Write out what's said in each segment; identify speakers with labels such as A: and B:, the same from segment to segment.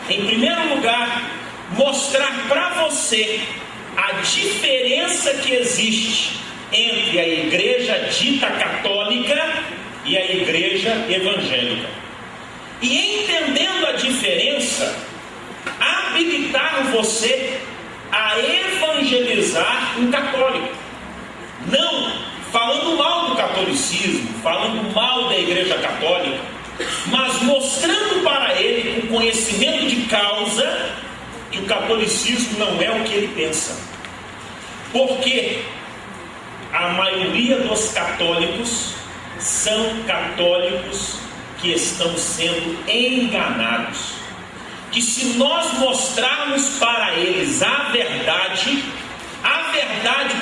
A: em primeiro lugar, mostrar para você a diferença que existe entre a igreja dita católica e a igreja evangélica. E entendendo a diferença, habilitar você a evangelizar um católico. Não falando mal do catolicismo, falando mal da igreja católica, mas mostrando para ele, com conhecimento de causa, que o catolicismo não é o que ele pensa. Porque a maioria dos católicos são católicos que estão sendo enganados. Que se nós mostrarmos para eles a verdade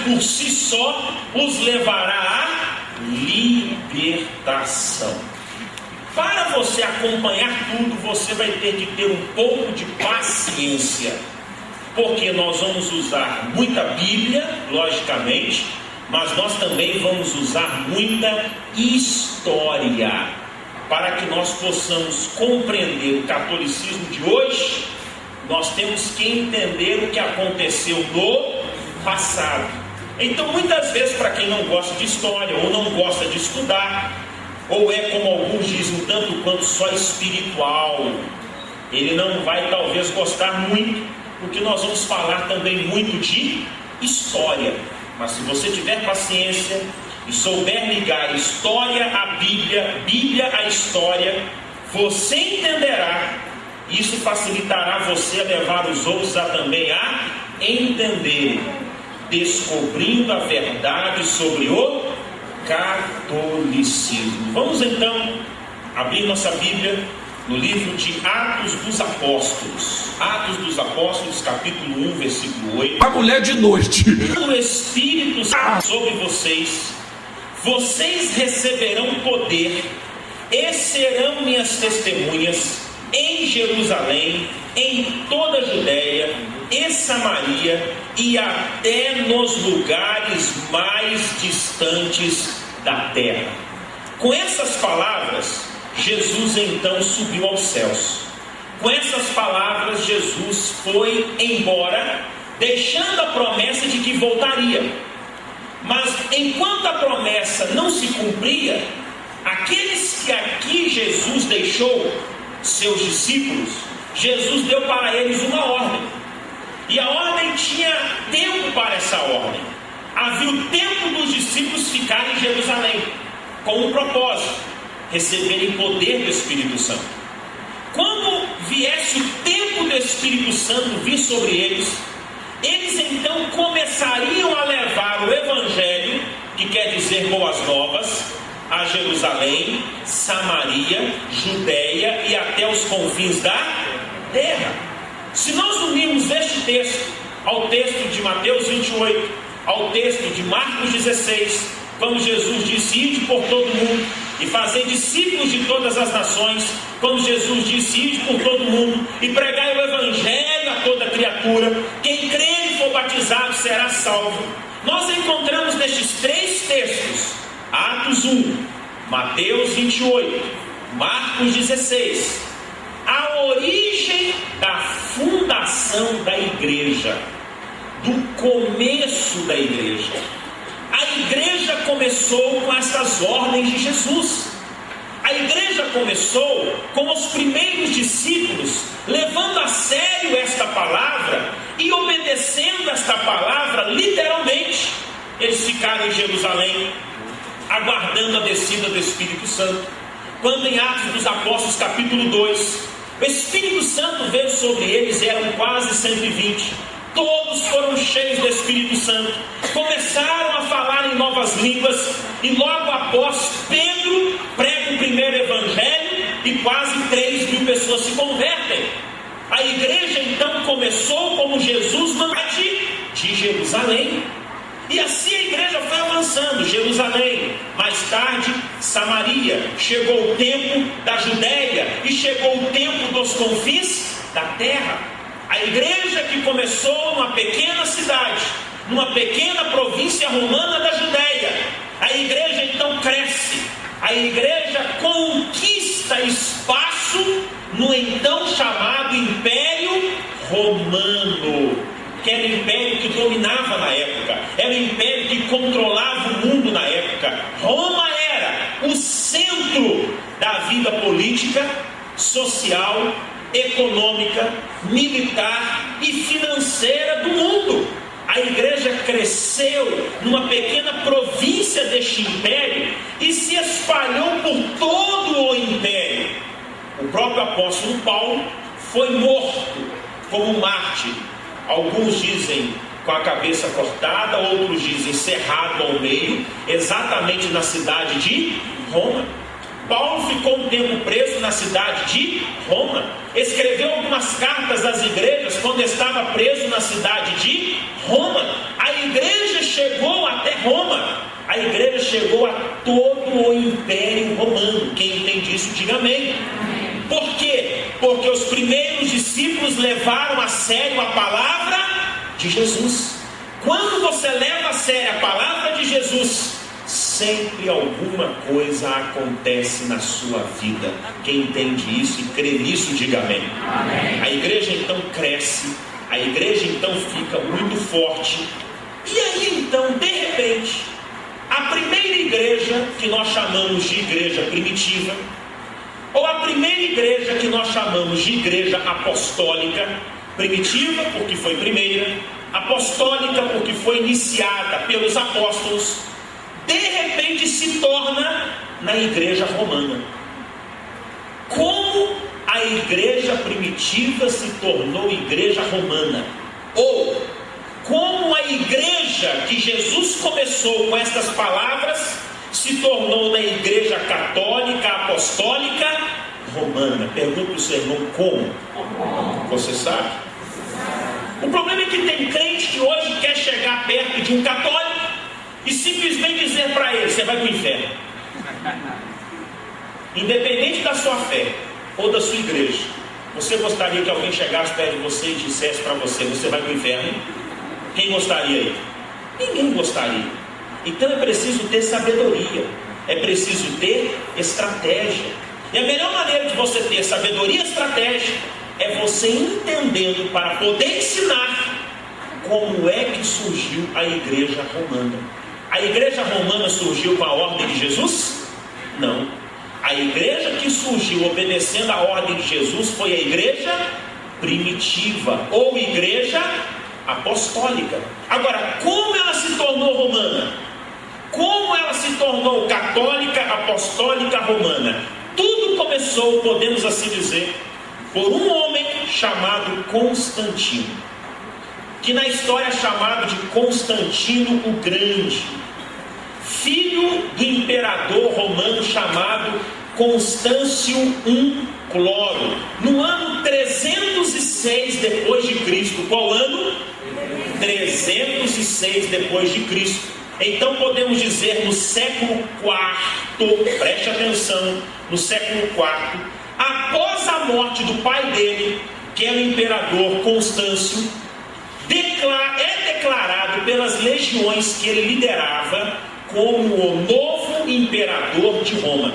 A: por si só os levará à libertação. Para você acompanhar tudo, você vai ter que ter um pouco de paciência, porque nós vamos usar muita Bíblia, logicamente, mas nós também vamos usar muita história, para que nós possamos compreender o catolicismo de hoje. Nós temos que entender o que aconteceu no passado. Então, muitas vezes, para quem não gosta de história, ou não gosta de estudar, ou é como alguns dizem, um tanto quanto só espiritual, ele não vai talvez gostar muito, porque nós vamos falar também muito de história. Mas se você tiver paciência e souber ligar história à Bíblia, Bíblia à história, você entenderá. Isso facilitará você a levar os outros a também a entender, descobrindo a verdade sobre o catolicismo. Vamos então abrir nossa Bíblia no livro de Atos dos Apóstolos. Atos dos Apóstolos, capítulo 1, versículo 8.
B: A mulher de noite.
A: O Espírito sobre vocês, vocês receberão poder e serão minhas testemunhas em Jerusalém, em toda a Judéia e Samaria e até nos lugares mais distantes da terra. Com essas palavras, Jesus então subiu aos céus. Com essas palavras, Jesus foi embora, deixando a promessa de que voltaria. Mas enquanto a promessa não se cumpria, aqueles que aqui Jesus deixou, seus discípulos, Jesus deu para eles uma ordem. E a ordem tinha tempo para essa ordem. Havia o tempo dos discípulos ficarem em Jerusalém, com um propósito: receberem poder do Espírito Santo. Quando viesse o tempo do Espírito Santo vir sobre eles, eles então começariam a levar o Evangelho, que quer dizer boas novas, a Jerusalém, Samaria, Judéia e até os confins da terra. Se nós unirmos este texto ao texto de Mateus 28, ao texto de Marcos 16, quando Jesus disse: ide por todo mundo e fazer discípulos de todas as nações, quando Jesus disse: ide por todo mundo e pregai o Evangelho a toda criatura, quem crer e for batizado será salvo. Nós encontramos nestes três textos, Atos 1, Mateus 28, Marcos 16, a origem da fundação da igreja, do começo da igreja. A igreja começou com essas ordens de Jesus. A igreja começou com os primeiros discípulos levando a sério esta palavra e obedecendo esta palavra literalmente. Eles ficaram em Jerusalém, aguardando a descida do Espírito Santo. Quando em Atos dos Apóstolos, capítulo 2, o Espírito Santo veio sobre eles, eram quase 120. Todos foram cheios do Espírito Santo, começaram a falar em novas línguas, e logo após Pedro prega o primeiro evangelho e quase 3.000 pessoas se convertem. A igreja então começou como Jesus mandou, de Jerusalém. E assim a igreja foi avançando, Jerusalém, mais tarde Samaria, chegou o tempo da Judéia e chegou o tempo dos confins da terra. A igreja que começou numa pequena cidade, numa pequena província romana da Judéia, a igreja então cresce, a igreja conquista espaço no então chamado Império Romano, que era o império que dominava na época, era o império que controlava o mundo na época. Roma era o centro da vida política, social, econômica, militar e financeira do mundo. A igreja cresceu numa pequena província deste império e se espalhou por todo o império. O próprio apóstolo Paulo foi morto como mártir. Alguns dizem com a cabeça cortada, outros dizem cerrado ao meio, exatamente na cidade de Roma. Paulo ficou um tempo preso na cidade de Roma, escreveu algumas cartas às igrejas quando estava preso na cidade de Roma. A igreja chegou até Roma, a igreja chegou a todo o Império Romano. Quem entende isso, diga amém. Por quê? Porque os primeiros discípulos levaram a sério a palavra de Jesus. Quando você leva a sério a palavra de Jesus, sempre alguma coisa acontece na sua vida. Quem entende isso e crê nisso, diga amém. Amém. A igreja então cresce, a igreja então fica muito forte. E aí então, de repente, a primeira igreja que nós chamamos de igreja primitiva, ou a primeira igreja que nós chamamos de igreja apostólica, primitiva porque foi primeira, apostólica porque foi iniciada pelos apóstolos, de repente se torna na igreja romana. Como a igreja primitiva se tornou igreja romana? Ou como a igreja que Jesus começou com estas palavras se tornou na igreja católica, apostólica, romana? Pergunta o seu irmão, como? Você sabe? O problema é que tem crente que hoje quer chegar perto de um católico e simplesmente dizer para ele: você vai para o inferno. Independente da sua fé ou da sua igreja, você gostaria que alguém chegasse perto de você e dissesse para você: você vai para o inferno? Quem gostaria aí? Ninguém gostaria. Então é preciso ter sabedoria, é preciso ter estratégia. E a melhor maneira de você ter sabedoria e estratégia é você entendendo para poder ensinar como é que surgiu a igreja romana. A igreja romana surgiu com a ordem de Jesus? Não. A igreja que surgiu obedecendo a ordem de Jesus foi a igreja primitiva, ou igreja apostólica. Agora, como ela se tornou romana? Como ela se tornou católica, apostólica, romana? Tudo começou, podemos assim dizer, por um homem chamado Constantino, que na história é chamado de Constantino o Grande, filho do imperador romano chamado Constâncio I Cloro, no ano 306 depois de Cristo. Qual ano? 306 depois de Cristo. Então podemos dizer no século IV, preste atenção, no século IV, após a morte do pai dele, que era o imperador Constâncio, é declarado pelas legiões que ele liderava como o novo imperador de Roma.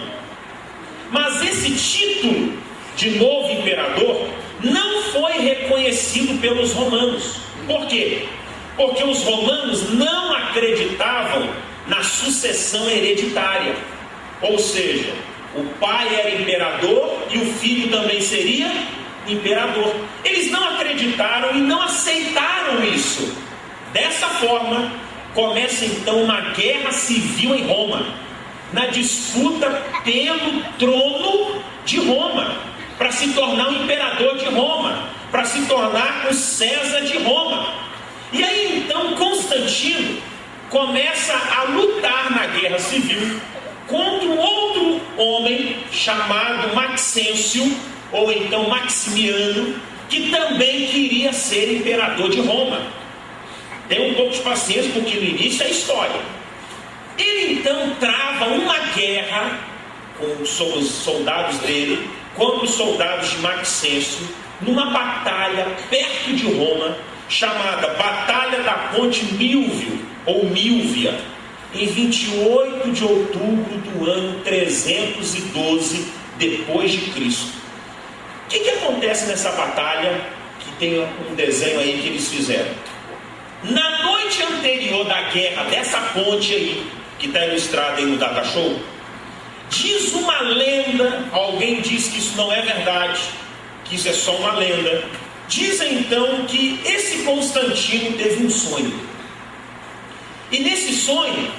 A: Mas esse título de novo imperador não foi reconhecido pelos romanos. Por quê? Porque os romanos não acreditavam na sucessão hereditária. Ou seja, o pai era imperador e o filho também seria imperador. Eles não acreditaram e não aceitaram isso. Dessa forma, começa então uma guerra civil em Roma, na disputa pelo trono de Roma, para se tornar o imperador de Roma, para se tornar o César de Roma. E aí então Constantino começa a lutar na guerra civil contra um outro homem chamado Maxêncio, ou então Maximiano, que também queria ser imperador de Roma. Tem um pouco de paciência, porque no início é história. Ele então trava uma guerra com os soldados dele contra os soldados de Maxêncio, numa batalha perto de Roma, chamada Batalha da Ponte Milvio, ou Milvia, em 28 de outubro do ano 312 depois de Cristo. acontece nessa batalha? Que tem um desenho aí que eles fizeram. Na noite anterior da guerra, dessa ponte aí, que está ilustrada aí no data show, diz uma lenda, alguém diz que isso não é verdade, que isso é só uma lenda. Dizem então que esse Constantino teve um sonho. E nesse sonho,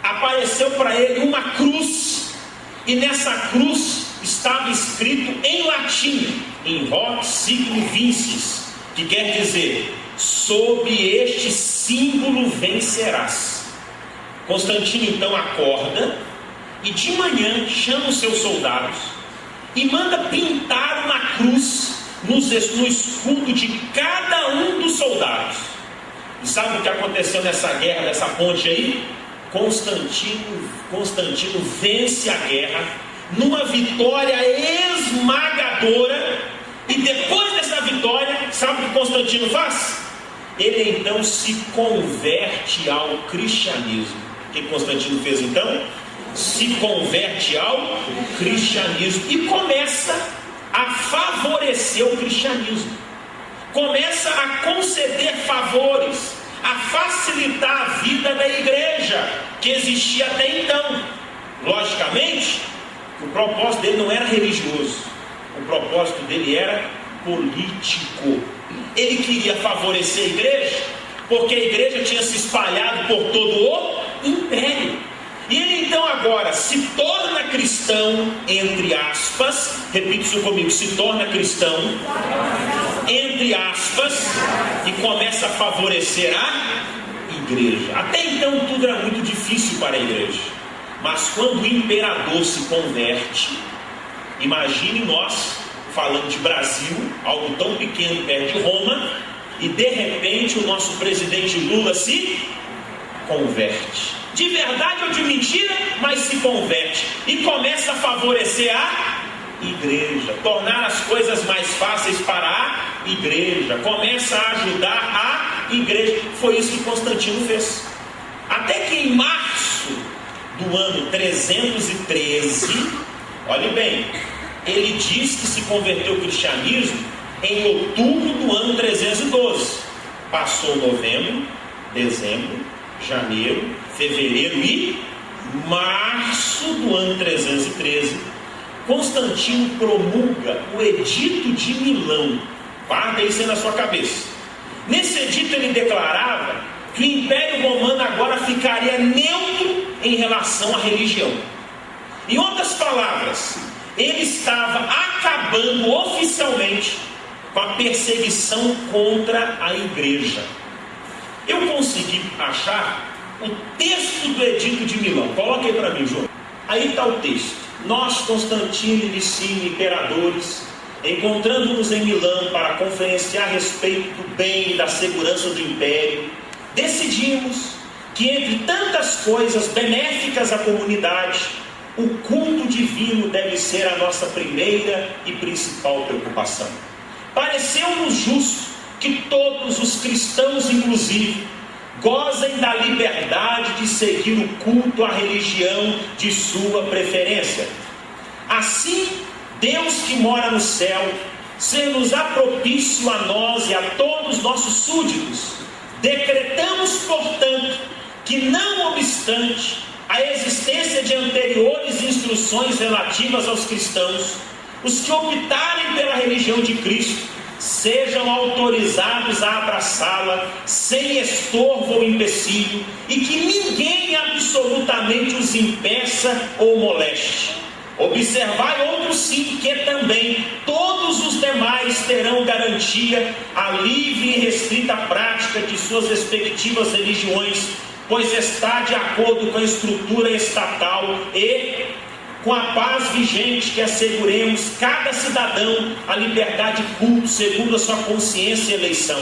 A: apareceu para ele uma cruz, e nessa cruz estava escrito em latim, in hoc signo vinces, que quer dizer, sob este símbolo vencerás. Constantino então acorda, e de manhã chama os seus soldados, e manda pintar uma cruz no escudo de cada um dos soldados. E sabe o que aconteceu nessa guerra, nessa ponte aí? Constantino vence a guerra numa vitória esmagadora, e depois dessa vitória, sabe o que Constantino faz? Ele então se converte ao cristianismo. O que Constantino fez então? Se converte ao cristianismo e começa a favorecer o cristianismo, começa a conceder favores, a facilitar a vida da igreja que existia até então. Logicamente, o propósito dele não era religioso, o propósito dele era político. Ele queria favorecer a igreja, porque a igreja tinha se espalhado por todo o império. E ele então agora se torna cristão, entre aspas, repita isso comigo, se torna cristão, entre aspas, e começa a favorecer a igreja. Até então tudo era muito difícil para a igreja, mas quando o imperador se converte, imagine nós, falando de Brasil, algo tão pequeno perto de Roma, e de repente o nosso presidente Lula se converte. De verdade ou de mentira, mas se converte e começa a favorecer a igreja, tornar as coisas mais fáceis para a igreja, começa a ajudar a igreja. Foi isso que Constantino fez. Até que em março do ano 313, olhe bem, ele diz que se converteu ao cristianismo em outubro do ano 312. Passou novembro, dezembro, janeiro, fevereiro e março do ano 313, Constantino promulga o Edito de Milão. Guarda isso aí na sua cabeça. Nesse edito ele declarava que o Império Romano agora ficaria neutro em relação à religião. Em outras palavras, ele estava acabando oficialmente com a perseguição contra a igreja. Eu consegui achar o texto do Edito de Milão. Coloque aí para mim, João. Aí está o texto. Nós, Constantino e Licínio, imperadores, encontrando-nos em Milão para conferenciar a respeito do bem e da segurança do império, decidimos que, entre tantas coisas benéficas à comunidade, o culto divino deve ser a nossa primeira e principal preocupação. Pareceu-nos justo que todos os cristãos, inclusive, gozem da liberdade de seguir o culto à religião de sua preferência. Assim, Deus que mora no céu, ser-nos-á propício a nós e a todos os nossos súditos. Decretamos, portanto, que não obstante a existência de anteriores instruções relativas aos cristãos, os que optarem pela religião de Cristo sejam autorizados a abraçá-la sem estorvo ou empecilho, e que ninguém absolutamente os impeça ou moleste. Observai outro sim, que também todos os demais terão garantia à livre e restrita prática de suas respectivas religiões, pois está de acordo com a estrutura estatal e com a paz vigente que asseguremos cada cidadão a liberdade de culto segundo a sua consciência e eleição.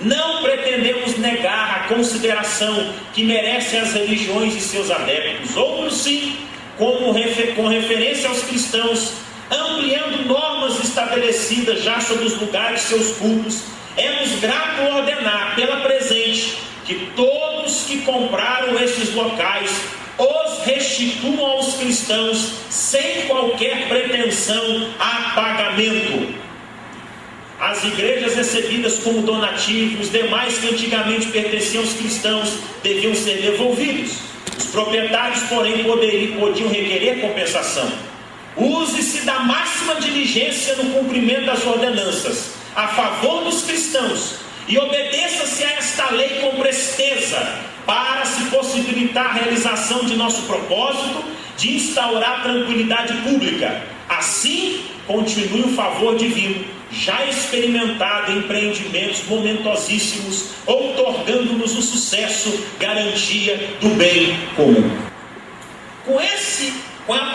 A: Não pretendemos negar a consideração que merecem as religiões e seus adeptos. Outros sim, com referência aos cristãos, ampliando normas estabelecidas já sobre os lugares de seus cultos, é-nos grato ordenar pela presente que todos que compraram esses locais os restituam aos cristãos sem qualquer pretensão a pagamento. as igrejas recebidas como donativo, os demais que antigamente pertenciam aos cristãos, deviam ser devolvidos. Os proprietários, porém, podiam requerer compensação. Use-se da máxima diligência no cumprimento das ordenanças a favor dos cristãos, e obedeça-se a esta lei com presteza, para se possibilitar a realização de nosso propósito de instaurar tranquilidade pública. Assim, continue o favor divino, já experimentado em empreendimentos momentosíssimos, outorgando-nos o sucesso, garantia do bem comum. Com a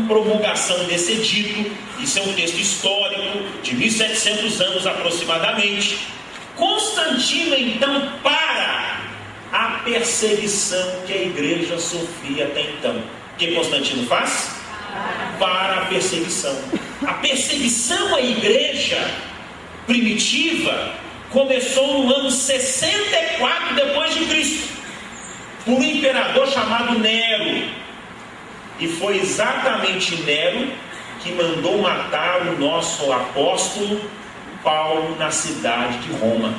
A: promulgação desse edito, isso é um texto histórico de 1700 anos aproximadamente, Constantino então para a perseguição que a igreja sofria até então. O que Constantino faz? Para a perseguição. A perseguição à igreja primitiva começou no ano 64 depois de Cristo, por um imperador chamado Nero. E foi exatamente Nero que mandou matar o nosso apóstolo Paulo na cidade de Roma.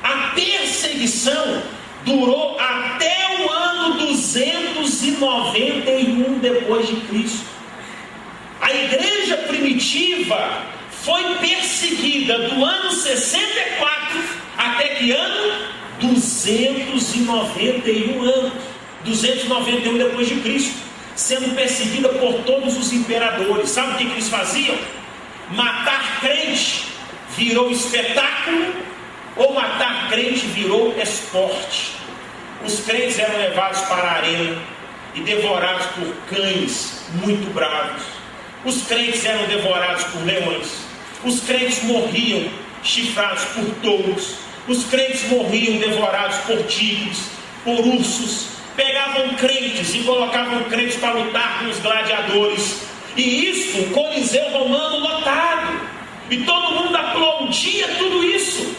A: A perseguição durou até o ano 291 depois de Cristo. A igreja primitiva foi perseguida do ano 64 até que ano? 291 depois de Cristo, sendo perseguida por todos os imperadores. Sabe o que eles faziam? Matar crente virou espetáculo, ou matar crente virou esporte. Os crentes eram levados para a arena e devorados por cães muito bravos. Os crentes eram devorados por leões. Os crentes morriam chifrados por touros. Os crentes morriam devorados por tigres, por ursos. Pegavam crentes e colocavam crentes para lutar com os gladiadores. E isso, o Coliseu Romano lotado. E todo mundo aplaudia tudo isso.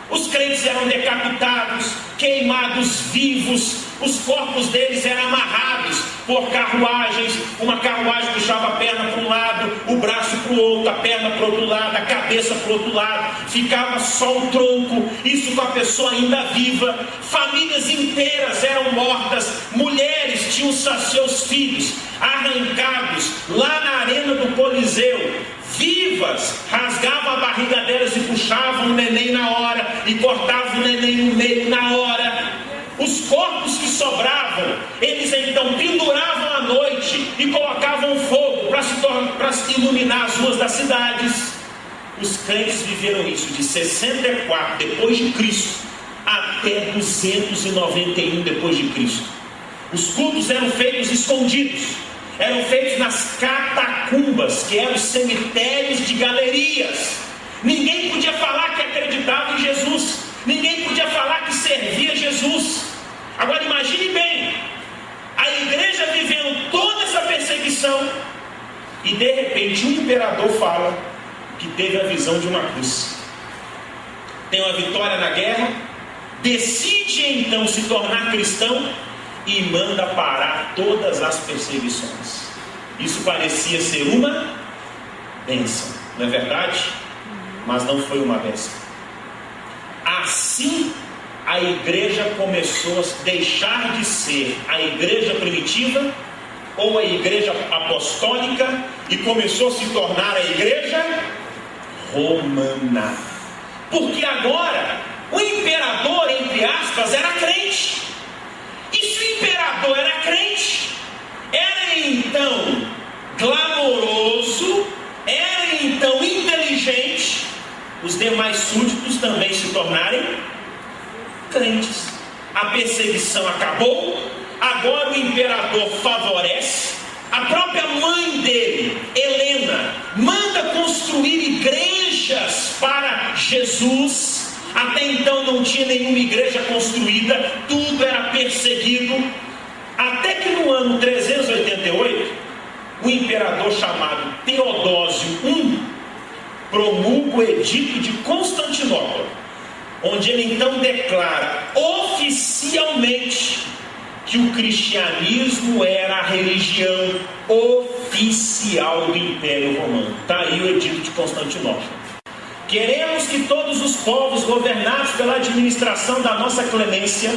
A: Os crentes eram decapitados, queimados vivos. Os corpos deles eram amarrados por carruagens. Uma carruagem puxava a perna para um lado, o braço para o outro, a perna para o outro lado, a cabeça para o outro lado. Ficava só o tronco, isso com a pessoa ainda viva. Famílias inteiras eram mortas. Mulheres tinham seus filhos arrancados lá na arena do Coliseu, vivas, rasgavam a barriga delas e puxavam o neném na hora, e cortavam o neném no meio na hora. Os corpos que sobravam, eles então penduravam à noite e colocavam fogo para se iluminar as ruas das cidades. Os crentes viveram isso de 64 depois de Cristo até 291 depois de Cristo. Os cultos eram feitos escondidos, eram feitos nas catacumbas, que eram os cemitérios de galerias. Ninguém podia falar que acreditava em Jesus, ninguém podia falar que servia Jesus. Agora imagine bem, a igreja vivendo toda essa perseguição, e de repente um imperador fala que teve a visão de uma cruz, tem uma vitória na guerra, decide então se tornar cristão e manda parar todas as perseguições. Isso parecia ser uma bênção, não é verdade? Mas não foi uma bênção. Assim a igreja começou a deixar de ser a igreja primitiva ou a igreja apostólica e começou a se tornar a igreja romana. Porque agora o imperador, entre aspas, era crente. E se o imperador era crente, era então glamouroso, era então inteligente, os demais súditos também se tornarem crentes. A perseguição acabou, agora o imperador favorece. A própria mãe dele, Helena, manda construir igrejas para Jesus. Até então não tinha nenhuma igreja construída, tudo era perseguido. Até que no ano 388, o imperador chamado Teodósio I promulga o edito de Constantinopla, onde ele então declara oficialmente que o cristianismo era a religião oficial do Império Romano. Está aí o edito de Constantinopla. Queremos que todos os povos governados pela administração da nossa clemência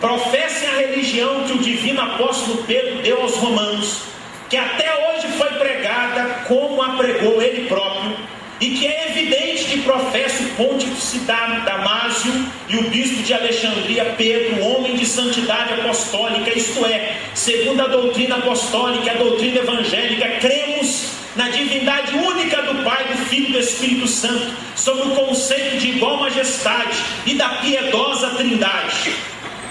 A: professem a religião que o divino apóstolo Pedro deu aos romanos, que até hoje foi pregada como a pregou ele próprio, e que é evidente que professa o pontífice Damásio e o bispo de Alexandria Pedro, homem de santidade apostólica, isto é, segundo a doutrina apostólica e a doutrina evangélica, cremos na divindade única do Pai, do Filho e do Espírito Santo, sob o conceito de igual majestade e da piedosa Trindade.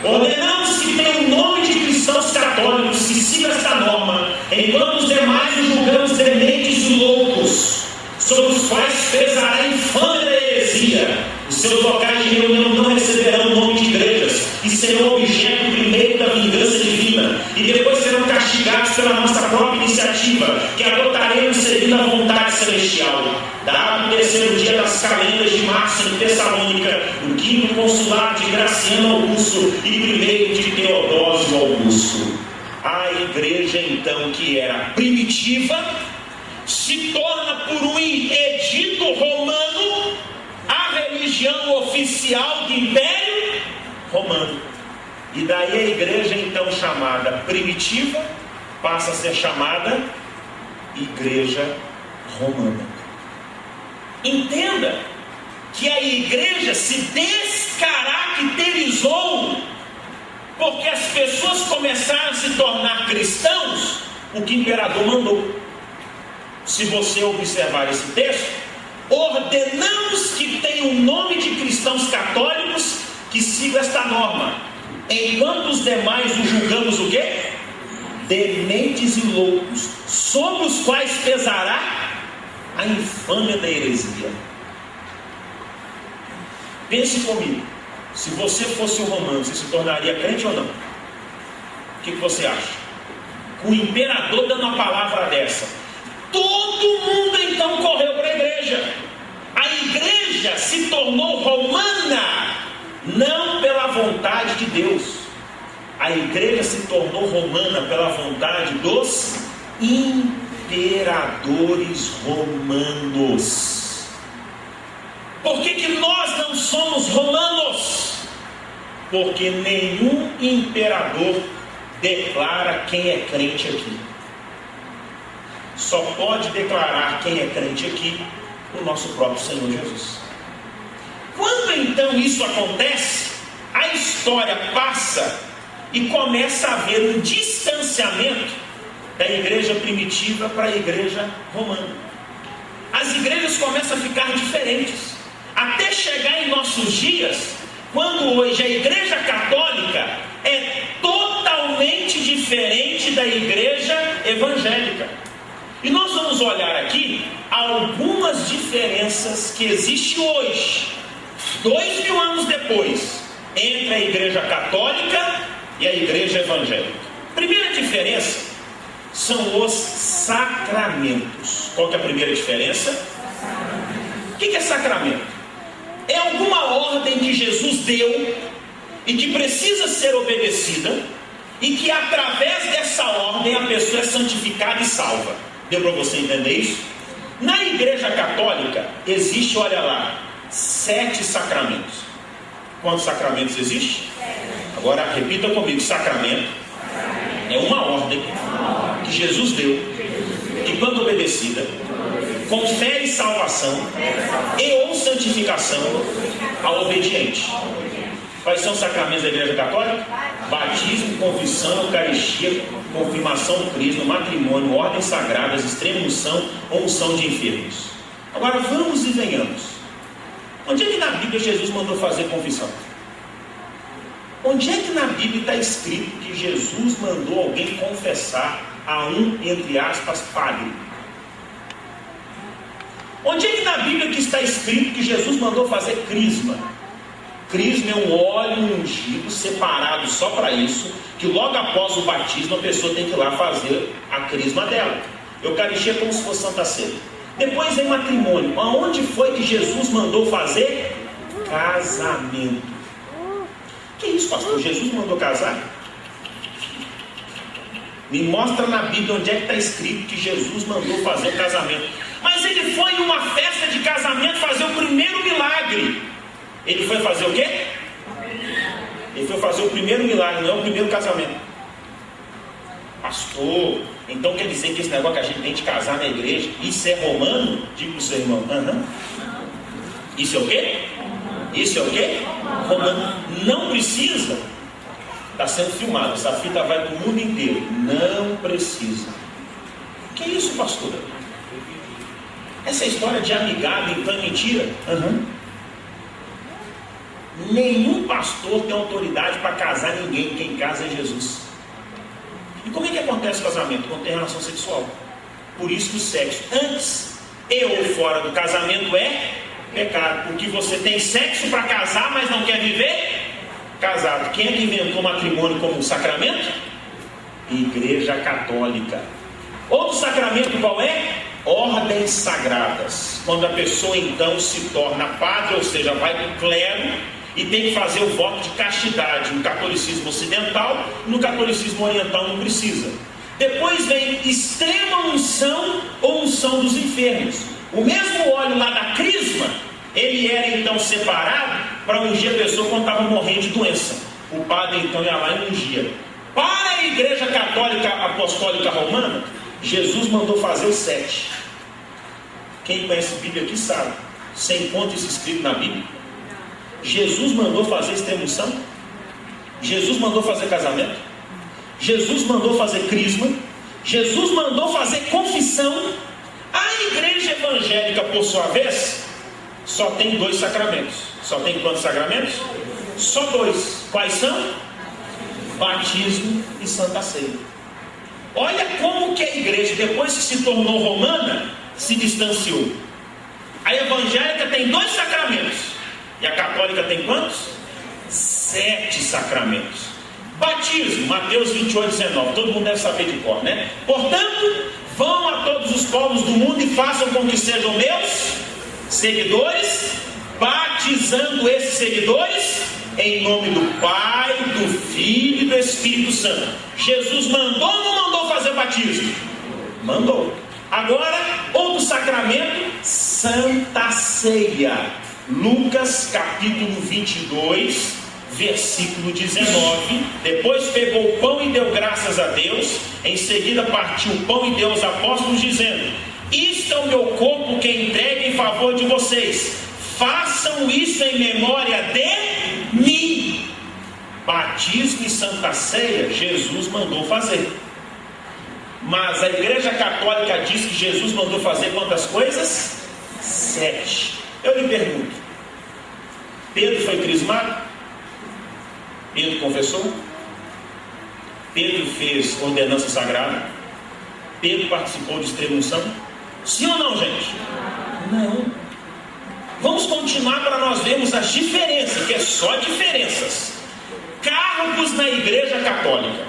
A: Ordenamos que tenha o nome de cristãos católicos, que siga esta norma, enquanto os demais os julgamos dementes e loucos, sobre os quais pesará a infâmia da heresia. Os seus locais de reunião não receberão o nome de igrejas, e serão objeto primeiro da vingança divina, e depois serão castigados pela nossa própria iniciativa, que adotaremos seguindo a vontade celestial. Dado o terceiro dia das calendas de março em Tessalônica, o quinto consulado de Graciano Augusto e primeiro de Teodósio Augusto. A igreja, então, que era primitiva, se torna por um edito romano a religião oficial do Império Romano. E daí a igreja, então chamada primitiva, passa a ser chamada Igreja Romana. Entenda que a igreja se descaracterizou porque as pessoas começaram a se tornar cristãos o que o imperador mandou. Se você observar esse texto, ordenamos que tenha o nome de cristãos católicos que sigam esta norma, enquanto os demais os julgamos o quê? Dementes e loucos, sobre os quais pesará a infâmia da heresia. Pense comigo, se você fosse um romano, você se tornaria crente ou não? O que você acha? Com o imperador dando uma palavra dessa, todo mundo então correu para a igreja. A igreja se tornou romana, não pela vontade de Deus. A igreja se tornou romana pela vontade dos imperadores romanos. Por que nós não somos romanos? Porque nenhum imperador declara quem é crente aqui. Só pode declarar quem é crente aqui o nosso próprio Senhor Jesus. Quando então isso acontece, a história passa e começa a haver um distanciamento da igreja primitiva para a igreja romana. As igrejas começam a ficar diferentes, até chegar em nossos dias, quando hoje a igreja católica é totalmente diferente da igreja evangélica. E nós vamos olhar aqui algumas diferenças que existem hoje, 2000 anos depois, entre a igreja católica e a igreja evangélica. Primeira diferença são os sacramentos. Qual que é a primeira diferença? O que é sacramento? É alguma ordem que Jesus deu e que precisa ser obedecida, e que através dessa ordem a pessoa é santificada e salva. Deu para você entender isso? Na igreja católica existe, olha lá, 7 sacramentos. Quantos sacramentos existem? Agora repita comigo: sacramento é uma ordem que Jesus deu, que quando obedecida confere salvação e ou santificação ao obediente. Quais são os sacramentos da igreja católica? Batismo, confissão, eucaristia, confirmação do crisma, matrimônio, ordens sagradas, extrema unção ou unção de enfermos. Agora vamos e venhamos. Onde é que na Bíblia Jesus mandou fazer confissão? Onde é que na Bíblia está escrito que Jesus mandou alguém confessar a um, entre aspas, padre? Onde é que na Bíblia que está escrito que Jesus mandou fazer crisma? Crisma é um óleo ungido, separado só para isso, que logo após o batismo a pessoa tem que ir lá fazer a crisma dela. Eucaristia é como se fosse Santa Ceia. Depois vem matrimônio. Aonde foi que Jesus mandou fazer? Casamento. Que isso, pastor? Jesus mandou casar? Me mostra na Bíblia onde é que está escrito que Jesus mandou fazer o casamento. Mas ele foi em uma festa de casamento fazer o primeiro milagre. Ele foi fazer o quê? Ele foi fazer o primeiro milagre, não é o primeiro casamento. Pastor, então quer dizer que esse negócio que a gente tem de casar na igreja, isso é romano? Diga para o seu irmão. Isso é o quê? Isso é o quê? Romano. Não precisa. Está sendo filmado, essa fita vai para o mundo inteiro. Não precisa. O que é isso, pastor? Essa história de amigado, então é mentira? Nenhum pastor tem autoridade para casar ninguém. Quem casa é Jesus. E como é que acontece o casamento? Quando tem relação sexual. Por isso que o sexo antes e ou fora do casamento é pecado. Porque você tem sexo para casar, mas não quer viver casado. Quem é que inventou o matrimônio como sacramento? Igreja Católica. Outro sacramento qual é? Ordens sagradas. Quando a pessoa então se torna padre, ou seja, vai para o clero e tem que fazer o voto de castidade. No catolicismo ocidental, no catolicismo oriental não precisa. Depois vem extrema unção ou unção dos enfermos. O mesmo óleo lá da crisma, ele era então separado para ungir a pessoa quando estava morrendo de doença. O padre então ia lá e ungia. Para a Igreja Católica Apostólica Romana, Jesus mandou fazer os 7. Quem conhece a Bíblia aqui sabe. Você encontra isso escrito na Bíblia? Jesus mandou fazer extrema-unção. Jesus mandou fazer casamento. Jesus mandou fazer crisma. Jesus mandou fazer confissão. A igreja evangélica, por sua vez, só tem 2 sacramentos. Só tem quantos sacramentos? Só 2. Quais são? Batismo e Santa Ceia. Olha como que a igreja, depois que se tornou romana, se distanciou. A evangélica tem 2 sacramentos. E a católica tem quantos? 7 sacramentos. Batismo, Mateus 28:19. Todo mundo deve saber de cor, né? Portanto, vão a todos os povos do mundo e façam com que sejam meus seguidores, batizando esses seguidores em nome do Pai, do Filho e do Espírito Santo. Jesus mandou ou não mandou fazer batismo? Mandou. Agora, outro sacramento, Santa Ceia. Lucas capítulo 22, versículo 19. Depois pegou o pão e deu graças a Deus. Em seguida partiu o pão e deu aos apóstolos, dizendo: isto é o meu corpo que é entregue em favor de vocês. Façam isso em memória de mim. Batismo e Santa Ceia, Jesus mandou fazer. Mas a Igreja Católica diz que Jesus mandou fazer quantas coisas? 7. Eu lhe pergunto: Pedro foi crismado? Pedro confessou? Pedro fez ordenança sagrada? Pedro participou de extrema-unção? Sim ou não, gente? Não. Vamos continuar para nós vermos as diferenças, que é só diferenças. Cargos na Igreja Católica.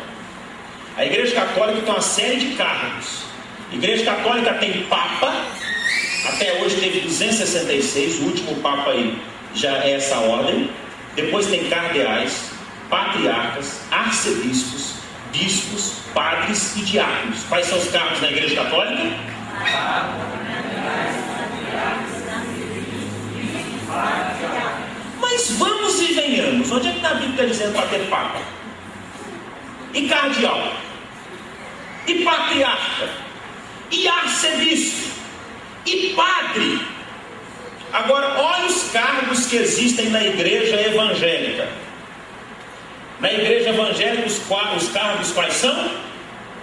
A: A Igreja Católica tem uma série de cargos. A Igreja Católica tem Papa. Até hoje teve 266, o último Papa aí já é essa ordem. Depois tem cardeais, patriarcas, arcebispos, bispos, padres e diáconos. Quais são os cargos na Igreja Católica? Mas vamos e venhamos. Onde é que na Bíblia está dizendo para ter Papa? E cardeal? E patriarca? E arcebispo? E padre? Agora, olha os cargos que existem na igreja evangélica. Na igreja evangélica, os cargos quais são?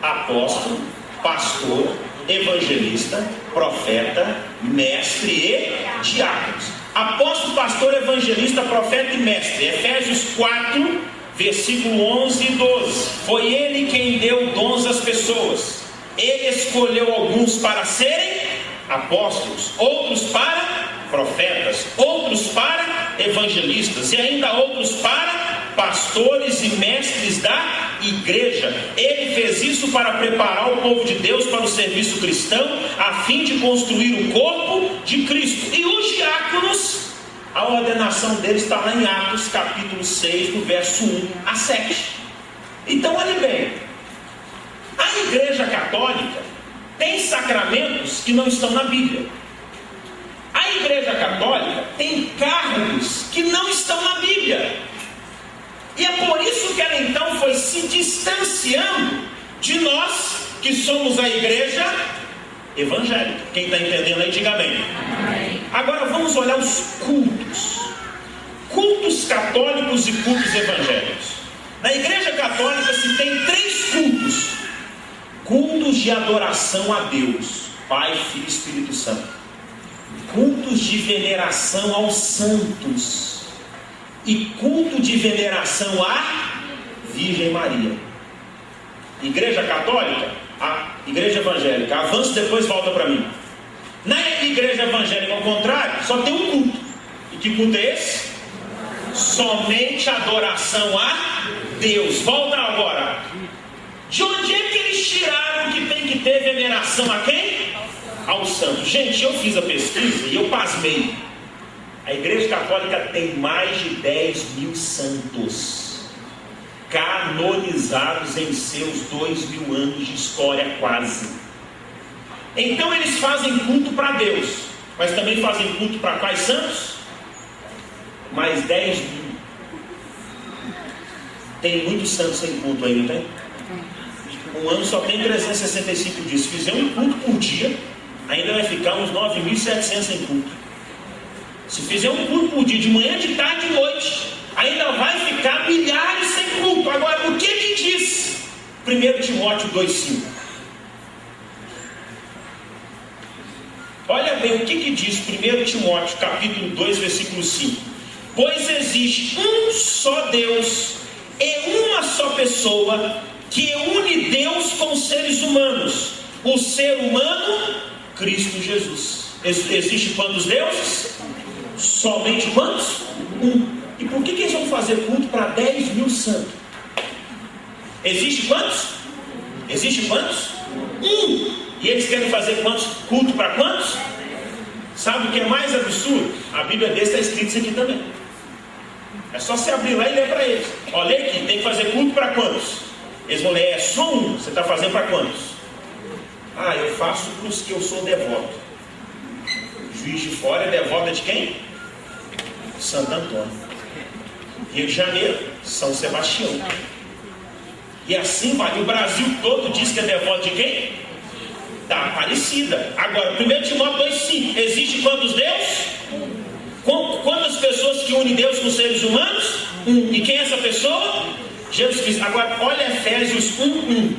A: Apóstolo, pastor, evangelista, profeta, mestre e diáconos. Apóstolo, pastor, evangelista, profeta e mestre. Efésios 4, versículo 11 e 12. Foi ele quem deu dons às pessoas. Ele escolheu alguns para serem apóstolos, outros para profetas, outros para evangelistas e ainda outros para pastores e mestres da igreja. Ele fez isso para preparar o povo de Deus para o serviço cristão, a fim de construir o corpo de Cristo. E os diáconos, a ordenação deles está lá em Atos capítulo 6, do verso 1 a 7. Então olhe bem, a Igreja Católica tem sacramentos que não estão na Bíblia. A Igreja Católica tem cargos que não estão na Bíblia. E é por isso que ela então foi se distanciando de nós que somos a Igreja Evangélica. Quem está entendendo aí, diga amém. Agora vamos olhar os cultos. Cultos católicos e cultos evangélicos. Na Igreja Católica se tem 3 cultos. Cultos de adoração a Deus, Pai, Filho e Espírito Santo. Cultos de veneração aos santos. E culto de veneração à Virgem Maria. Igreja Católica, a Igreja Evangélica. Avança, depois volta para mim. Na Igreja Evangélica, ao contrário, só tem um culto. E que culto é esse? Somente adoração a Deus. Volta agora. De onde é que eles tiraram que tem que ter veneração a quem? Aos santos. Gente, eu fiz a pesquisa e eu pasmei. A Igreja Católica tem mais de 10.000 santos canonizados em seus 2.000 anos de história quase. Então eles fazem culto para Deus, mas também fazem culto para quais santos? Mais 10.000. Tem muitos santos sem culto aí, não tem? Um ano só tem 365 dias. Se fizer um culto por dia, ainda vai ficar uns 9.700 sem culto. Se fizer um culto por dia, de manhã, de tarde e de noite, ainda vai ficar milhares sem culto. Agora, o que diz 1 Timóteo 2,5? Olha bem o que diz 1 Timóteo capítulo 2, versículo 5. Pois existe um só Deus e uma só pessoa que une Deus com os seres humanos, o ser humano, Cristo Jesus. Existe quantos deuses? Somente quantos? Um. E por que eles vão fazer culto para 10.000 santos? Existe quantos? Existe quantos? Um. E eles querem fazer quantos? Culto para quantos? Sabe o que é mais absurdo? A Bíblia deles está escrito isso aqui também. É só você abrir lá e ler para eles. Olha aqui, tem que fazer culto para quantos? Eles vão ler, é só um. Você está fazendo para quantos? Ah, eu faço para os que eu sou devoto. Juiz de Fora é devota de quem? Santo Antônio. Rio de Janeiro, São Sebastião. E assim vai. O Brasil todo diz que é devoto de quem? Da Aparecida. Agora, 1 Timóteo 2,5. Existe quantos deuses? Quantas pessoas que unem Deus com os seres humanos? Um. E quem é essa pessoa? Jesus Cristo. Agora, olha Efésios 1:1.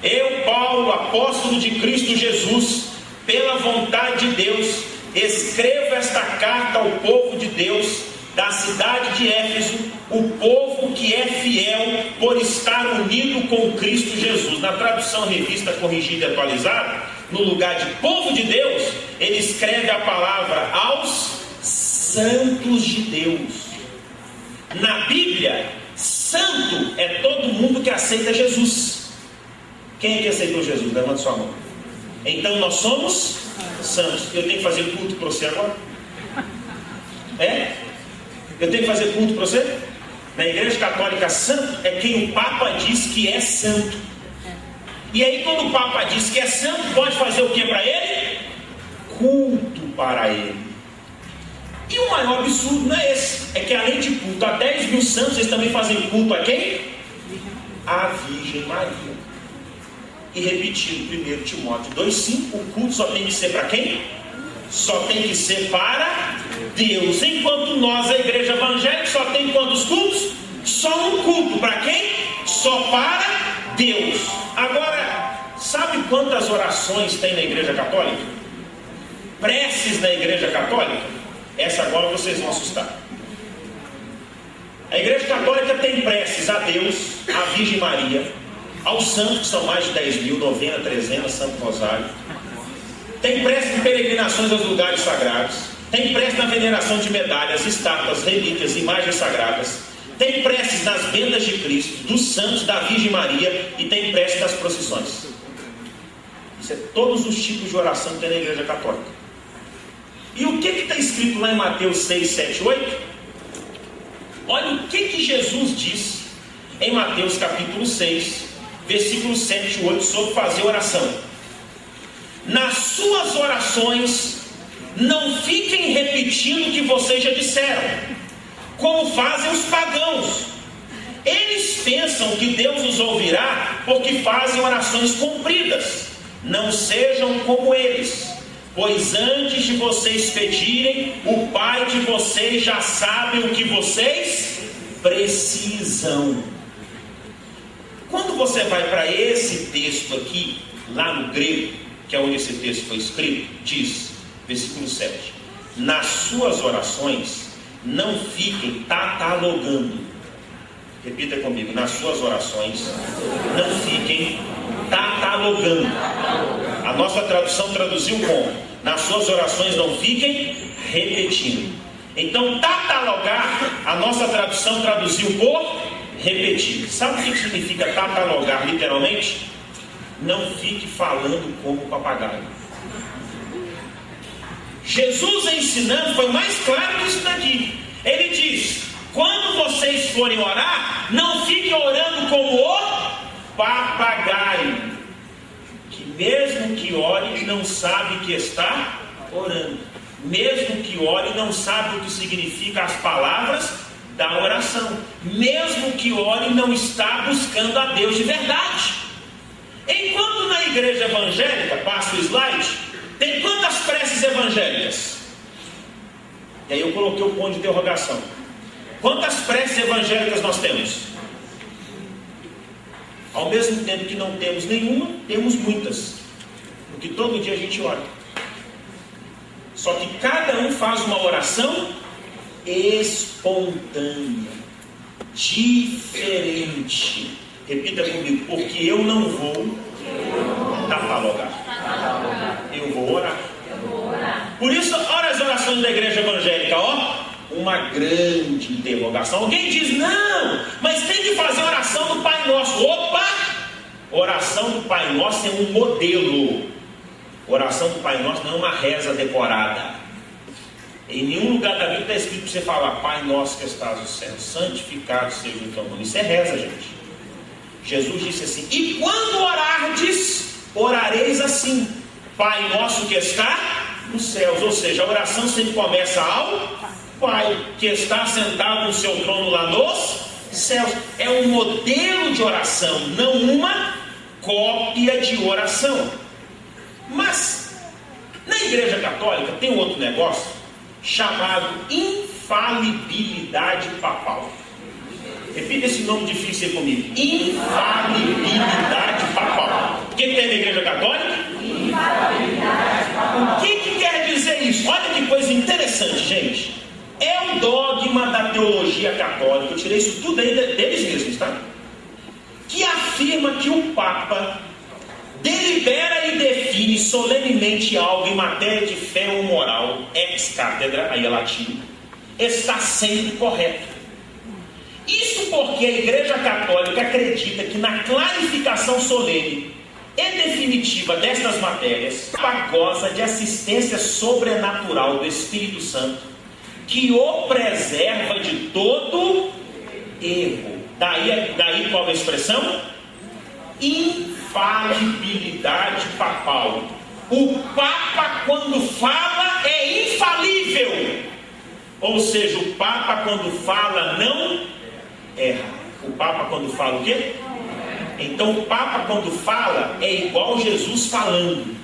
A: Eu, Paulo, apóstolo de Cristo Jesus, pela vontade de Deus, escrevo esta carta ao povo de Deus da cidade de Éfeso, o povo que é fiel por estar unido com Cristo Jesus. Na tradução revista corrigida e atualizada, no lugar de povo de Deus, ele escreve a palavra aos santos de Deus. Na Bíblia, santo é todo mundo que aceita Jesus. Quem é que aceitou Jesus? Levanta sua mão. Então nós somos santos. Eu tenho que fazer culto para você agora? É? Eu tenho que fazer culto para você? Na Igreja Católica, santo é quem o Papa diz que é santo. E aí quando o Papa diz que é santo, pode fazer o que para ele? Culto para ele. E o maior absurdo não é esse. É que além de culto a 10.000 santos, eles também fazem culto a quem? A Virgem Maria. E repetindo 1 Timóteo 2,5, o culto só tem que ser para quem? Só tem que ser para Deus. Enquanto nós, a Igreja Evangélica, só tem quantos cultos? Só um culto. Para quem? Só para Deus. Agora, sabe quantas orações tem na Igreja Católica? Preces na Igreja Católica? Essa agora vocês vão assustar. A Igreja Católica tem preces a Deus, a Virgem Maria, aos santos, que são mais de 10.000, novena, trezena, Santo Rosário. Tem prece de peregrinações aos lugares sagrados. Tem prece na veneração de medalhas, estátuas, relíquias, imagens sagradas. Tem preces nas bendas de Cristo, dos santos, da Virgem Maria, e tem prece das procissões. Isso é todos os tipos de oração que tem na Igreja Católica. E o que está escrito lá em Mateus 6, 7, 8? Olha o que Jesus diz em Mateus capítulo 6, versículo 7 e 8, sobre fazer oração. Nas suas orações, não fiquem repetindo o que vocês já disseram, como fazem os pagãos. Eles pensam que Deus os ouvirá porque fazem orações compridas. Não sejam como eles, pois antes de vocês pedirem, o Pai de vocês já sabe o que vocês precisam. Quando você vai para esse texto aqui, lá no grego, que é onde esse texto foi escrito, diz, versículo 7, nas suas orações, não fiquem catalogando. Repita comigo, nas suas orações, não fiquem catalogando. A nossa tradução traduziu como? Nas suas orações não fiquem repetindo. Então, catalogar, a nossa tradução traduziu por repetir. Sabe o que significa catalogar literalmente? Não fique falando como papagaio. Jesus ensinando foi mais claro que isso daqui. Ele diz: quando vocês forem orar, não fiquem orando como o papagaio, que mesmo que ore, não sabe que está orando. Mesmo que ore, não sabe o que significa as palavras da oração. Mesmo que ore, não está buscando a Deus de verdade. Enquanto na igreja evangélica, passa o slide, tem quantas preces evangélicas? E aí eu coloquei o ponto de interrogação. Quantas preces evangélicas nós temos? Ao mesmo tempo que não temos nenhuma, temos muitas. Porque todo dia a gente ora. Só que cada um faz uma oração espontânea, diferente. Repita comigo, porque eu não vou catalogar. Eu vou orar. Por isso, olha as orações da igreja evangélica, ó. Uma grande interrogação. Alguém diz, não, mas tem que fazer oração do Pai Nosso. Opa! Oração do Pai Nosso é um modelo. Oração do Pai Nosso não é uma reza decorada. Em nenhum lugar da Bíblia está escrito para você falar: Pai Nosso que estás no céu, santificado seja o teu nome. Isso é reza, gente. Jesus disse assim: e quando orardes, orareis assim: Pai Nosso que está nos céus. Ou seja, a oração sempre começa ao Pai que está sentado no seu trono lá nos céus. É um modelo de oração, não uma cópia de oração. Mas na igreja católica tem um outro negócio chamado infalibilidade papal. Repita esse nome difícil aí comigo: infalibilidade papal. O que tem na igreja católica? Infalibilidade papal. O que quer dizer isso? Olha que coisa interessante, gente. É um dogma da teologia católica. Eu tirei isso tudo aí deles mesmos, tá? Que afirma que o Papa delibera e define solenemente algo em matéria de fé ou moral, ex cátedra, aí é latim, está sempre correto. Isso porque a Igreja Católica acredita que na clarificação solene e definitiva destas matérias, goza de assistência sobrenatural do Espírito Santo, que o preserva de todo erro. Daí qual é a expressão? Infalibilidade papal. O Papa, quando fala, é infalível. Ou seja, o Papa, quando fala, não erra. O Papa, quando fala, o quê? Então, o Papa, quando fala, é igual Jesus falando.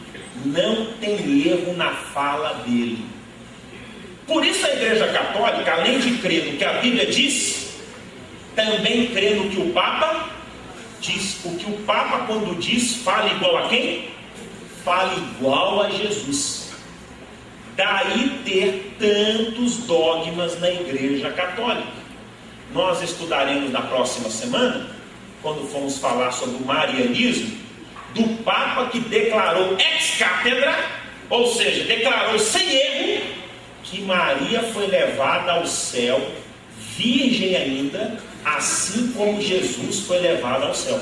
A: Não tem erro na fala dele. Por isso, a Igreja Católica, além de crer no que a Bíblia diz, também crê no que o Papa diz. O que o Papa, quando diz, fala igual a quem? Fala igual a Jesus. Daí ter tantos dogmas na Igreja Católica. Nós estudaremos na próxima semana, quando formos falar sobre o marianismo, do Papa que declarou ex cátedra, ou seja, declarou sem erro, que Maria foi levada ao céu, virgem ainda, assim como Jesus foi levado ao céu.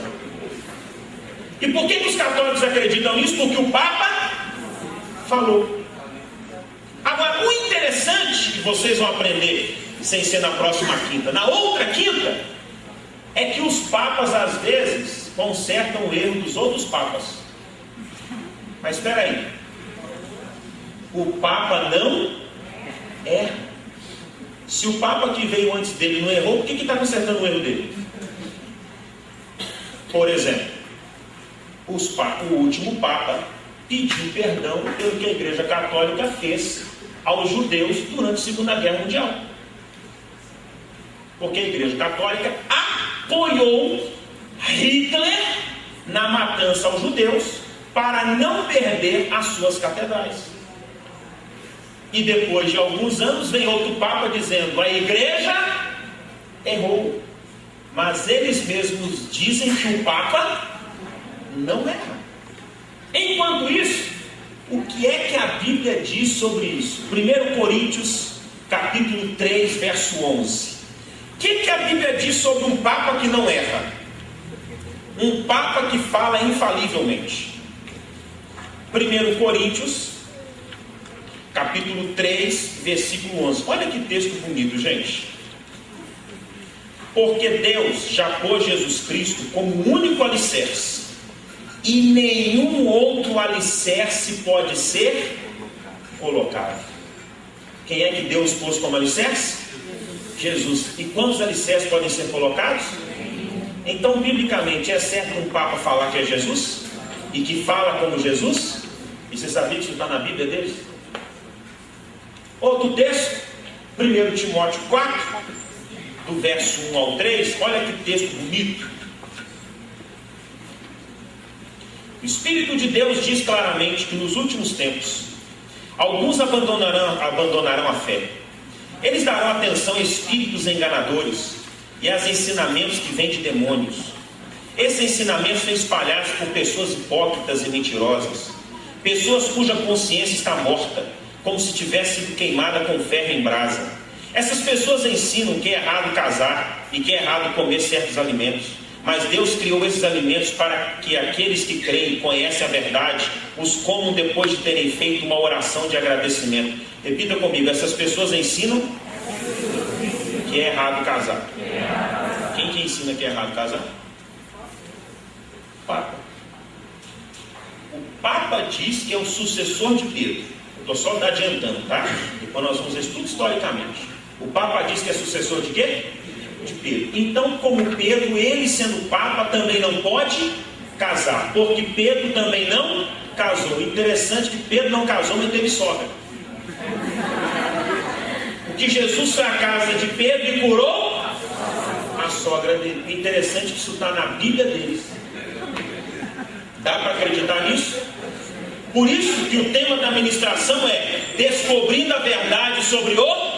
A: E por que os católicos acreditam nisso? Porque o Papa falou. Agora, o interessante que vocês vão aprender, sem ser na próxima quinta, na outra quinta, é que os papas às vezes consertam o erro dos outros papas. Mas espera aí, o Papa não erra. Se o Papa que veio antes dele não errou, por que está consertando o erro dele? Por exemplo, o último Papa pediu perdão pelo que a Igreja Católica fez aos judeus durante a Segunda Guerra Mundial. Porque a Igreja Católica apoiou Hitler na matança aos judeus para não perder as suas catedrais. E depois de alguns anos vem outro Papa dizendo: a Igreja errou. Mas eles mesmos dizem que o Papa não erra. Enquanto isso, o que é que a Bíblia diz sobre isso? 1 Coríntios capítulo 3, verso 11. O que a Bíblia diz sobre um Papa que não erra? Um Papa que fala infalivelmente. 1 Coríntios capítulo 3, versículo 11. Olha que texto bonito, gente. Porque Deus já pôs Jesus Cristo como único alicerce, e nenhum outro alicerce pode ser colocado. Quem é que Deus pôs como alicerce? Jesus. E quantos alicerces podem ser colocados? Então, biblicamente, é certo um Papa falar que é Jesus? E que fala como Jesus? E você sabia que isso está na Bíblia deles? Outro texto, 1 Timóteo 4, do verso 1 ao 3, olha que texto bonito. O Espírito de Deus diz claramente que nos últimos tempos, alguns abandonarão a fé. Eles darão atenção a espíritos enganadores e a ensinamentos que vêm de demônios. Esses ensinamentos são espalhados por pessoas hipócritas e mentirosas, pessoas cuja consciência está morta, como se tivesse sido queimada com ferro em brasa. Essas pessoas ensinam que é errado casar e que é errado comer certos alimentos. Mas Deus criou esses alimentos para que aqueles que creem e conhecem a verdade os comam depois de terem feito uma oração de agradecimento. Repita comigo: essas pessoas ensinam que é errado casar. Quem que ensina que é errado casar? O Papa. O Papa diz que é o sucessor de Pedro. Estou só adiantando, tá? Depois nós vamos ver tudo historicamente. O Papa diz que é sucessor de quê? De Pedro. Então, como Pedro, ele sendo Papa, também não pode casar, porque Pedro também não casou. Interessante que Pedro não casou, mas teve sogra. Porque Jesus foi à casa de Pedro e curou a sogra dele. Interessante que isso está na Bíblia deles. Dá para acreditar nisso? Por isso que o tema da ministração é descobrindo a verdade sobre o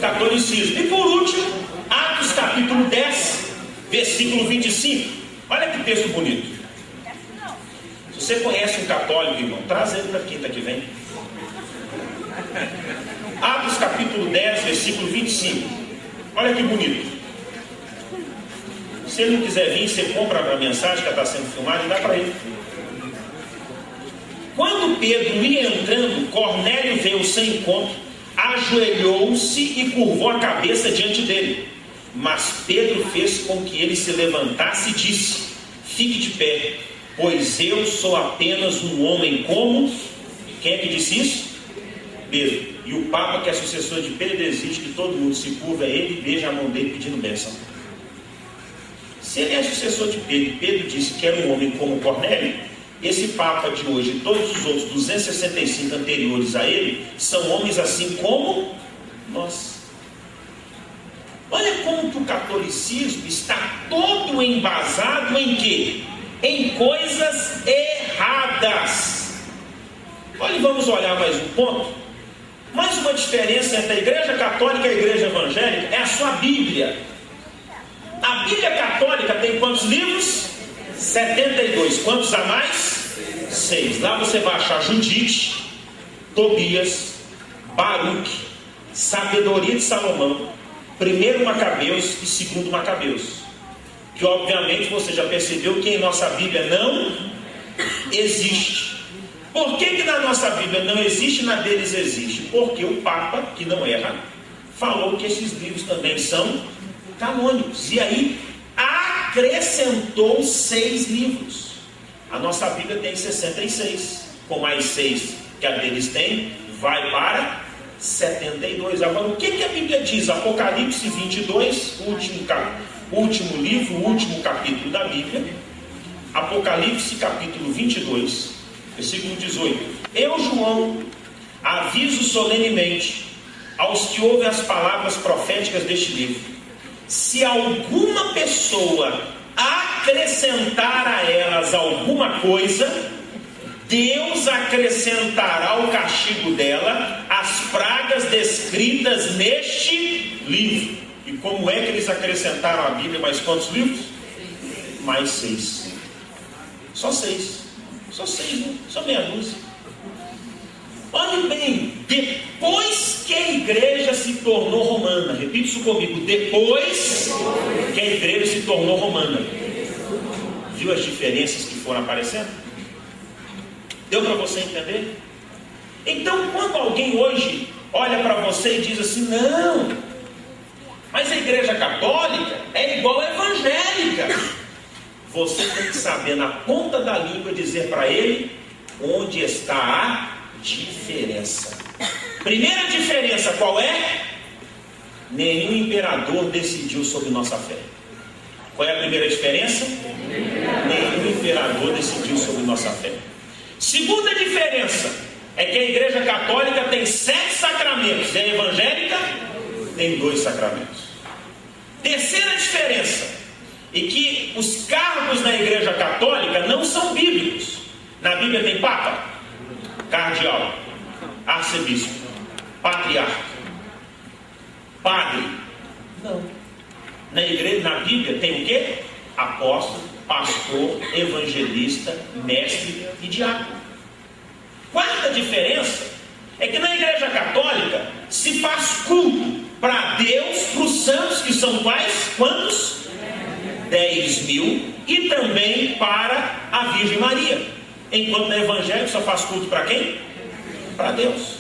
A: catolicismo. E por último, Atos capítulo 10, versículo 25. Olha que texto bonito. Se você conhece um católico, irmão, traz ele para a quinta que vem. Atos capítulo 10, versículo 25. Olha que bonito. Se ele não quiser vir, você compra a mensagem que está sendo filmada e dá para ele. Quando Pedro ia entrando, Cornélio veio ao seu encontro, ajoelhou-se e curvou a cabeça diante dele. Mas Pedro fez com que ele se levantasse e disse: fique de pé, pois eu sou apenas um homem como... Quem é que disse isso? Pedro. E o Papa, que é sucessor de Pedro, exige que todo mundo se curva a ele e beija a mão dele pedindo bênção. Se ele é sucessor de Pedro e Pedro disse que era um homem como Cornélio, esse Papa de hoje e todos os outros 265 anteriores a ele são homens assim como nós. Olha como que o catolicismo está todo embasado em quê? Em coisas erradas. Olha, vamos olhar mais um ponto. Mais uma diferença entre a Igreja Católica e a Igreja Evangélica é a sua Bíblia. A Bíblia Católica tem quantos livros? 72. Quantos a mais? 6. Lá você vai achar Judite, Tobias, Baruque, Sabedoria de Salomão, 1 Macabeus e 2 Macabeus. Que obviamente você já percebeu que em nossa Bíblia não existe. Por que na nossa Bíblia não existe e na deles existe? Porque o Papa, que não erra, falou que esses livros também são canônicos. E aí, há acrescentou 6 livros. A nossa Bíblia tem 66, com mais 6 que a deles tem, vai para 72. Agora, o que a Bíblia diz? Apocalipse 22, último livro, o último capítulo da Bíblia. Apocalipse capítulo 22, versículo 18. Eu, João, aviso solenemente aos que ouvem as palavras proféticas deste livro: se alguma pessoa acrescentar a elas alguma coisa, Deus acrescentará o castigo dela as pragas descritas neste livro. E como é que eles acrescentaram a Bíblia? Mais quantos livros? Mais 6. Só 6. Só 6, né? Só meia dúzia. Olhem bem, depois que a igreja se tornou romana, repita isso comigo, depois que a igreja se tornou romana, viu as diferenças que foram aparecendo? Deu para você entender? Então, quando alguém hoje olha para você e diz assim: não, mas a igreja católica é igual à evangélica, você tem que saber na ponta da língua dizer para ele onde está a diferença. Primeira diferença qual é? Nenhum imperador decidiu sobre nossa fé. Qual é a primeira diferença? Nenhum imperador decidiu sobre nossa fé. Segunda diferença é que a igreja católica tem 7 sacramentos e a evangélica tem 2 sacramentos. Terceira diferença é que os cargos na igreja católica não são bíblicos. Na Bíblia tem papa, cardeal, arcebispo, patriarca, padre. Não. Na igreja, na Bíblia tem o quê? Apóstolo, pastor, evangelista, mestre e diácono. Quarta diferença é que na igreja católica se faz culto para Deus, para os santos, que são quais? Quantos? 10.000, e também para a Virgem Maria. Enquanto na evangélica só faz culto para quem? Para Deus.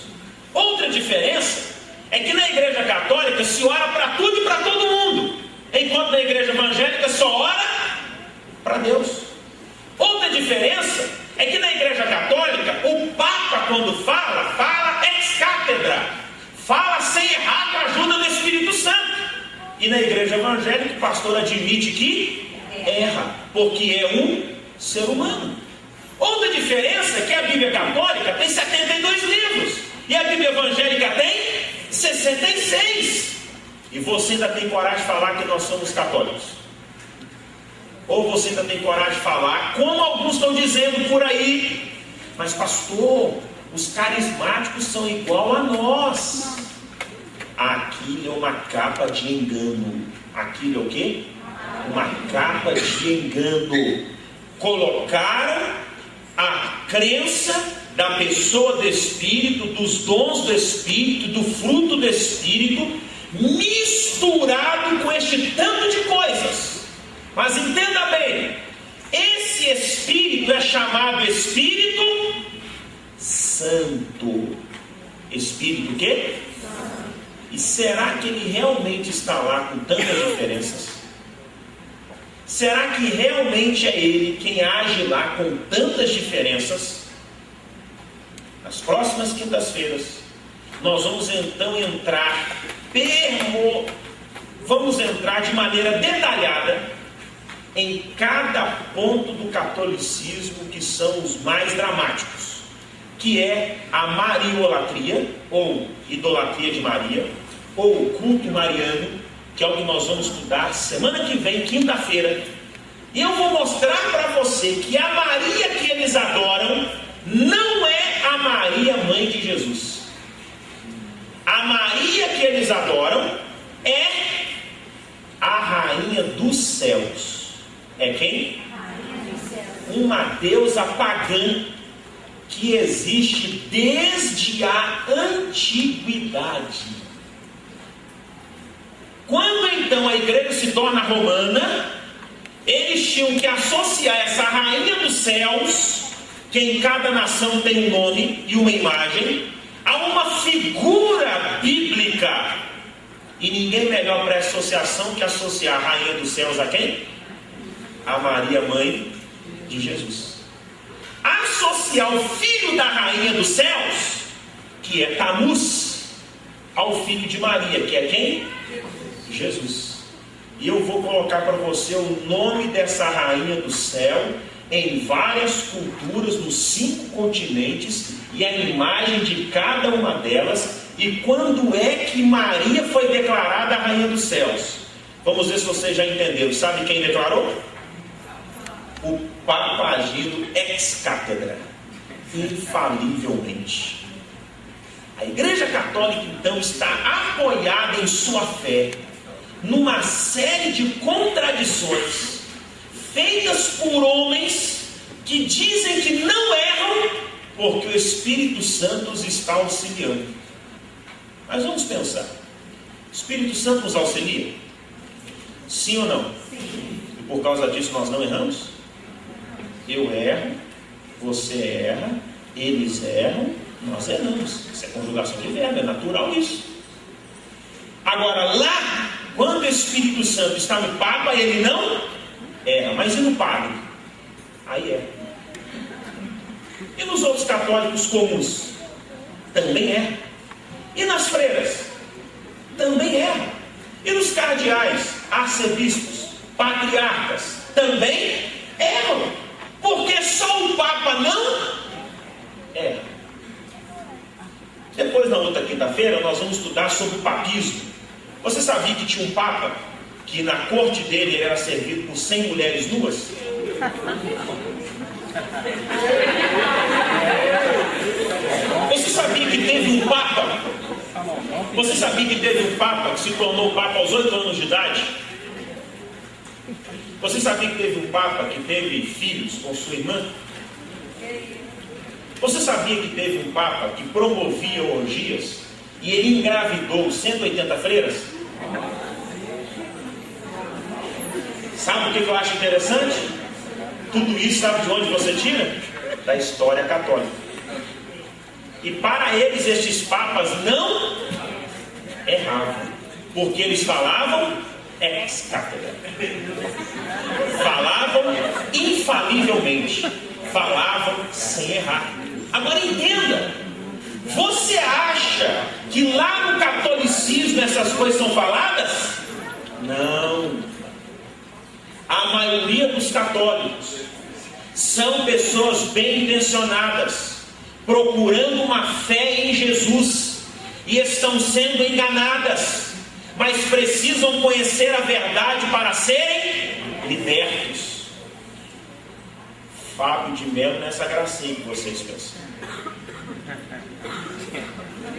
A: Outra diferença é que na igreja católica se ora para tudo e para todo mundo, enquanto na igreja evangélica só ora para Deus. Outra diferença é que na igreja católica o Papa, quando fala ex cátedra, fala sem errar com a ajuda do Espírito Santo. E na igreja evangélica o pastor admite que erra, porque é um ser humano. Outra diferença é que a Bíblia católica tem 72 livros e a Bíblia evangélica tem 66. E você ainda tem coragem de falar que nós somos católicos? Ou você ainda tem coragem de falar, como alguns estão dizendo por aí: mas pastor, os carismáticos são igual a nós. Aquilo é uma capa de engano. Aquilo é o quê? Uma capa de engano. Colocaram a crença da pessoa do Espírito, dos dons do Espírito, do fruto do Espírito, misturado com este tanto de coisas. Mas entenda bem, esse Espírito é chamado Espírito Santo. Espírito o quê? E será que ele realmente está lá com tantas diferenças? Será que realmente é ele quem age lá com tantas diferenças? Nas próximas quintas-feiras nós vamos então entrar de maneira detalhada em cada ponto do catolicismo que são os mais dramáticos, que é a mariolatria, ou idolatria de Maria, ou o culto mariano, que é o que nós vamos estudar semana que vem, quinta-feira. E eu vou mostrar para você que a Maria que eles adoram não é a Maria, mãe de Jesus. A Maria que eles adoram é a Rainha dos Céus. É quem? Uma deusa pagã que existe desde a antiguidade. Quando então a igreja se torna romana, eles tinham que associar essa Rainha dos Céus, que em cada nação tem um nome e uma imagem, a uma figura bíblica. E ninguém melhor para essa associação que associar a Rainha dos Céus a quem? a Maria, mãe de Jesus. Associar o filho da rainha dos céus, que é Tamuz, ao filho de Maria, que é quem? Jesus. E eu vou colocar para você o nome dessa rainha do céu em várias culturas, nos 5 continentes, e a imagem de cada uma delas, e quando é que Maria foi declarada a rainha dos céus. Vamos ver se você já entendeu. Sabe quem declarou? O Papa agido ex-cátedra, infalivelmente. A Igreja Católica, então, está apoiada em sua fé numa série de contradições feitas por homens que dizem que não erram porque o Espírito Santo os está auxiliando. Mas vamos pensar: o Espírito Santo nos auxilia? Sim ou não? Sim. E por causa disso nós não erramos? Eu erro, você erra, eles erram, nós erramos. Isso é conjugação de verbo, é natural isso. Agora lá, quando o Espírito Santo está no Papa, ele não erra. Mas e no padre? Aí erra. E nos outros católicos comuns? Também erra. E nas freiras? Também erra. E nos cardeais, arcebispos, patriarcas? Também erram. Porque só o Papa não erra. Depois, na outra quinta-feira, nós vamos estudar sobre o papismo. Você sabia que tinha um Papa que na corte dele ele era servido por 100 mulheres nuas? Você sabia que teve um Papa? Você sabia que teve um Papa que se tornou Papa aos 8 anos de idade? Você sabia que teve um Papa que teve filhos com sua irmã? Você sabia que teve um Papa que promovia orgias e ele engravidou 180 freiras? Sabe o que eu acho interessante? Tudo isso sabe de onde você tira? Da história católica. E para eles estes papas não erravam, porque eles falavam ex-cátedra, falavam infalivelmente, falavam sem errar. Agora entenda, você acha que lá no catolicismo essas coisas são faladas? Não. A maioria dos católicos são pessoas bem intencionadas, procurando uma fé em Jesus, e estão sendo enganadas, mas precisam conhecer a verdade para serem libertos. Fábio de Melo nessa gracinha que vocês pensam.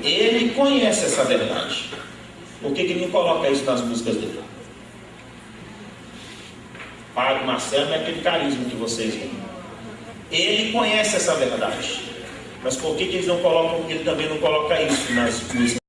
A: Ele conhece essa verdade. Por que ele não coloca isso nas músicas dele? Padre Marcelo é aquele carisma que vocês veem. Ele conhece essa verdade. Mas por que eles não colocam? Ele também não coloca isso nas músicas?